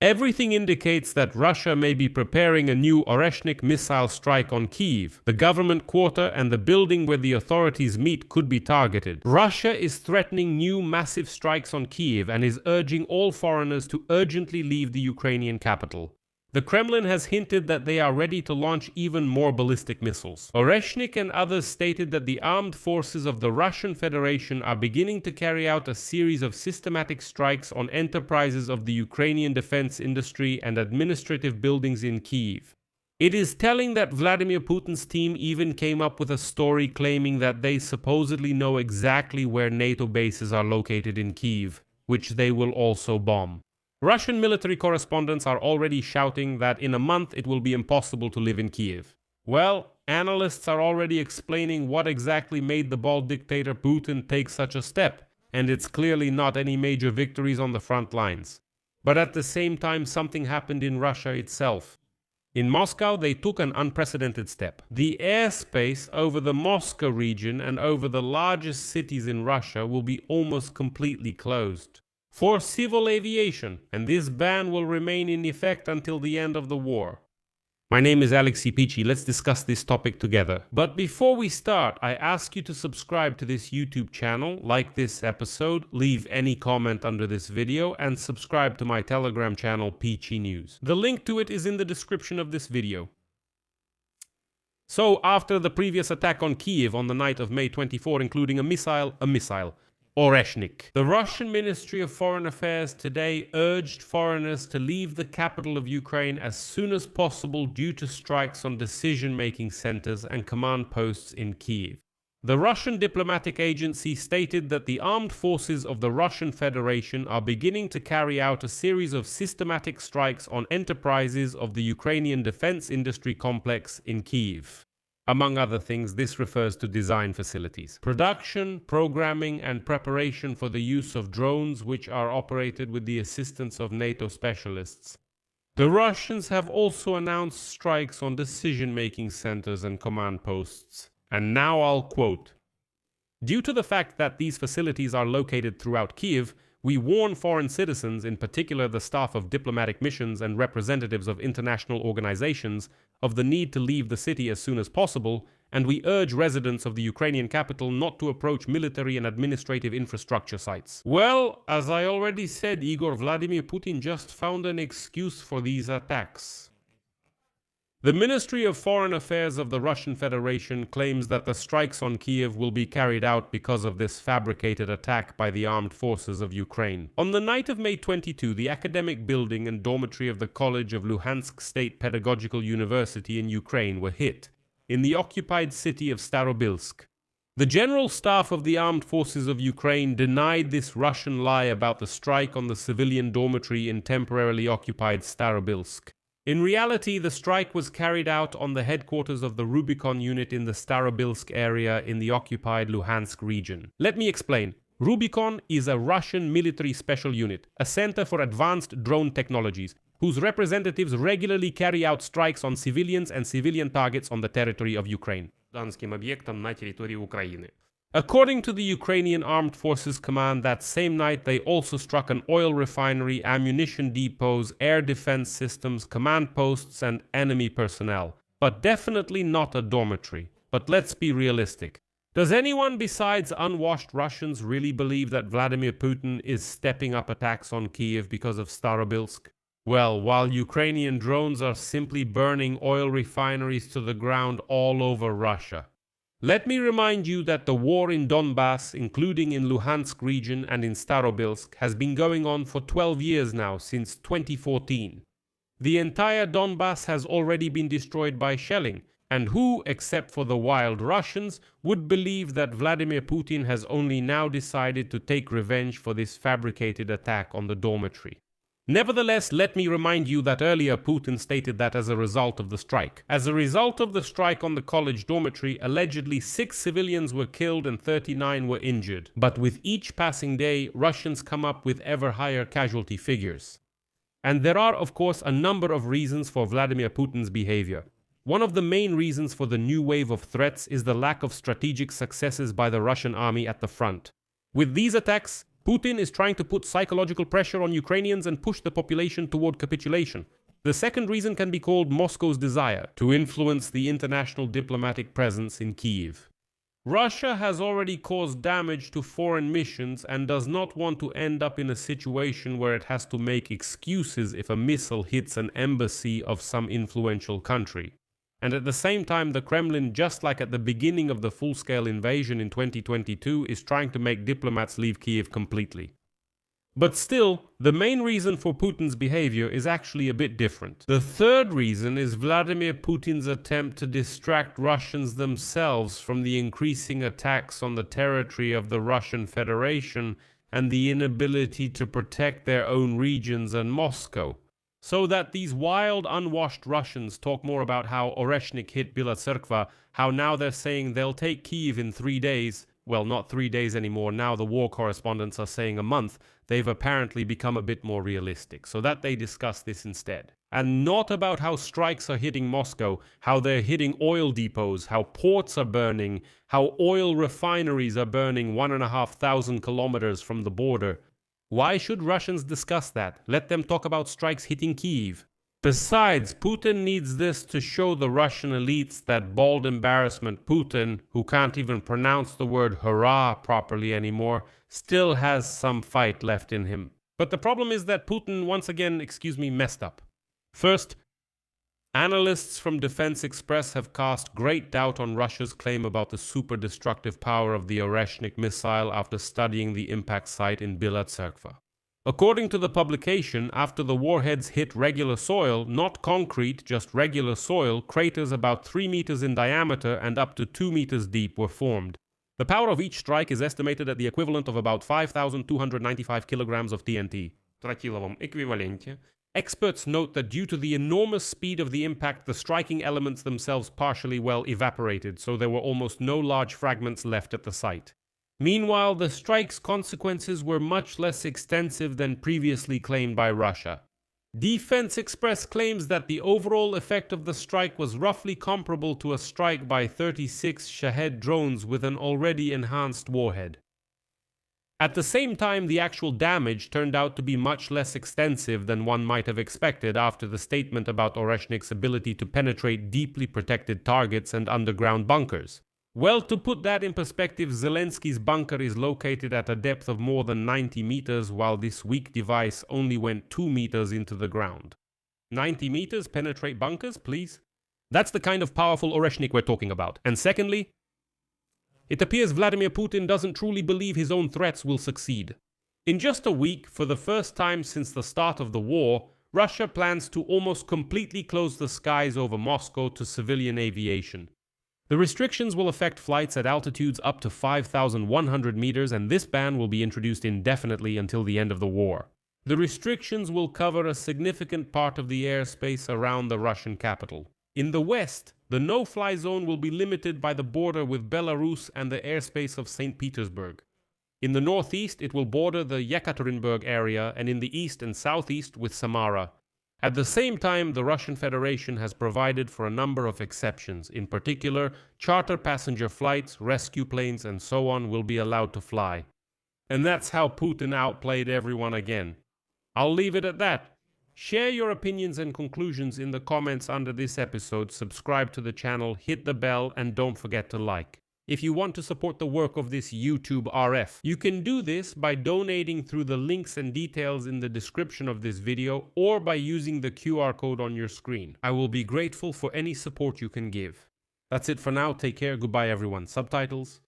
Everything indicates that Russia may be preparing a new Oreshnik missile strike on Kyiv. The government quarter and the building where the authorities meet could be targeted. Russia is threatening new massive strikes on Kyiv and is urging all foreigners to urgently leave the Ukrainian capital. The Kremlin has hinted that they are ready to launch even more ballistic missiles. Oreshnik and others stated that the armed forces of the Russian Federation are beginning to carry out a series of systematic strikes on enterprises of the Ukrainian defense industry and administrative buildings in Kyiv. It is telling that Vladimir Putin's team even came up with a story claiming that they supposedly know exactly where NATO bases are located in Kyiv, which they will also bomb. Russian military correspondents are already shouting that in a month it will be impossible to live in Kyiv. Well, analysts are already explaining what exactly made the bald dictator Putin take such a step, and it's clearly not any major victories on the front lines. But at the same time, something happened in Russia itself. In Moscow, they took an unprecedented step. The airspace over the Moscow region and over the largest cities in Russia will be almost completely closed for civil aviation, and this ban will remain in effect until the end of the war. My name is Pechiy. Let's discuss this topic together. But before we start, I ask you to subscribe to this YouTube channel, like this episode, leave any comment under this video, and subscribe to my Telegram channel, Pechiy News. The link to it is in the description of this video. So, after the previous attack on Kyiv on the night of May 24, including a missile, Oreshnik. The Russian Ministry of Foreign Affairs today urged foreigners to leave the capital of Ukraine as soon as possible due to strikes on decision-making centers and command posts in Kyiv. The Russian diplomatic agency stated that the armed forces of the Russian Federation are beginning to carry out a series of systematic strikes on enterprises of the Ukrainian defense industry complex in Kyiv. Among other things, this refers to design facilities, production, programming, and preparation for the use of drones which are operated with the assistance of NATO specialists. The Russians have also announced strikes on decision-making centers and command posts. And now I'll quote, "Due to the fact that these facilities are located throughout Kyiv, we warn foreign citizens, in particular the staff of diplomatic missions and representatives of international organizations, of the need to leave the city as soon as possible, and we urge residents of the Ukrainian capital not to approach military and administrative infrastructure sites." Well, as I already said, Vladimir Putin just found an excuse for these attacks. The Ministry of Foreign Affairs of the Russian Federation claims that the strikes on Kyiv will be carried out because of this fabricated attack by the armed forces of Ukraine. On the night of May 22, the academic building and dormitory of the College of Luhansk State Pedagogical University in Ukraine were hit, in the occupied city of Starobilsk. The General Staff of the Armed Forces of Ukraine denied this Russian lie about the strike on the civilian dormitory in temporarily occupied Starobilsk. In reality, the strike was carried out on the headquarters of the Rubicon unit in the Starobilsk area in the occupied Luhansk region. Let me explain. Rubicon is a Russian military special unit, a center for advanced drone technologies, whose representatives regularly carry out strikes on civilians and civilian targets on the territory of Ukraine. According to the Ukrainian Armed Forces Command, that same night they also struck an oil refinery, ammunition depots, air defense systems, command posts, and enemy personnel. But definitely not a dormitory. But let's be realistic. Does anyone besides unwashed Russians really believe that Vladimir Putin is stepping up attacks on Kyiv because of Starobilsk? Well, while Ukrainian drones are simply burning oil refineries to the ground all over Russia. Let me remind you that the war in Donbass, including in Luhansk region and in Starobilsk, has been going on for 12 years now, since 2014. The entire Donbass has already been destroyed by shelling, and who, except for the wild Russians, would believe that Vladimir Putin has only now decided to take revenge for this fabricated attack on the dormitory? Nevertheless, let me remind you that earlier Putin stated that as a result of the strike on the college dormitory, allegedly 6 civilians were killed and 39 were injured. But with each passing day, Russians come up with ever higher casualty figures. And there are, of course, a number of reasons for Vladimir Putin's behavior. One of the main reasons for the new wave of threats is the lack of strategic successes by the Russian army at the front. With these attacks, Putin is trying to put psychological pressure on Ukrainians and push the population toward capitulation. The second reason can be called Moscow's desire to influence the international diplomatic presence in Kyiv. Russia has already caused damage to foreign missions and does not want to end up in a situation where it has to make excuses if a missile hits an embassy of some influential country. And at the same time, the Kremlin, just like at the beginning of the full-scale invasion in 2022, is trying to make diplomats leave Kyiv completely. But still, the main reason for Putin's behavior is actually a bit different. The third reason is Vladimir Putin's attempt to distract Russians themselves from the increasing attacks on the territory of the Russian Federation and the inability to protect their own regions and Moscow. So that these wild, unwashed Russians talk more about how Oreshnik hit Bila Tserkva, how now they're saying they'll take Kyiv in 3 days. Well, not 3 days anymore. Now the war correspondents are saying a month. They've apparently become a bit more realistic, so that they discuss this instead. And not about how strikes are hitting Moscow, how they're hitting oil depots, how ports are burning, how oil refineries are burning 1,500 kilometers from the border. Why should Russians discuss that? Let them talk about strikes hitting Kyiv. Besides, Putin needs this to show the Russian elites that bald embarrassment Putin, who can't even pronounce the word hurrah properly anymore, still has some fight left in him. But the problem is that Putin once again, messed up. First, analysts from Defense Express have cast great doubt on Russia's claim about the super destructive power of the Oreshnik missile after studying the impact site in Bila Tserkva. According to the publication, after the warheads hit regular soil, not concrete, just regular soil, craters about 3 meters in diameter and up to 2 meters deep were formed. The power of each strike is estimated at the equivalent of about 5,295 kilograms of TNT. Тротиловом эквиваленте. Experts note that due to the enormous speed of the impact, the striking elements themselves partially evaporated, so there were almost no large fragments left at the site. Meanwhile, the strike's consequences were much less extensive than previously claimed by Russia. Defense Express claims that the overall effect of the strike was roughly comparable to a strike by 36 Shahed drones with an already enhanced warhead. At the same time, the actual damage turned out to be much less extensive than one might have expected after the statement about Oreshnik's ability to penetrate deeply protected targets and underground bunkers. Well, to put that in perspective, Zelensky's bunker is located at a depth of more than 90 meters, while this weak device only went 2 meters into the ground. 90 meters penetrate bunkers, please? That's the kind of powerful Oreshnik we're talking about. And secondly, it appears Vladimir Putin doesn't truly believe his own threats will succeed. In just a week, for the first time since the start of the war, Russia plans to almost completely close the skies over Moscow to civilian aviation. The restrictions will affect flights at altitudes up to 5,100 meters, and this ban will be introduced indefinitely until the end of the war. The restrictions will cover a significant part of the airspace around the Russian capital. In the west, the no-fly zone will be limited by the border with Belarus and the airspace of St. Petersburg. In the northeast, it will border the Yekaterinburg area, and in the east and southeast with Samara. At the same time, the Russian Federation has provided for a number of exceptions. In particular, charter passenger flights, rescue planes, and so on will be allowed to fly. And that's how Putin outplayed everyone again. I'll leave it at that. Share your opinions and conclusions in the comments under this episode, subscribe to the channel, hit the bell, and don't forget to like. If you want to support the work of this YouTube RF, you can do this by donating through the links and details in the description of this video or by using the QR code on your screen. I will be grateful for any support you can give. That's it for now. Take care. Goodbye, everyone. Subtitles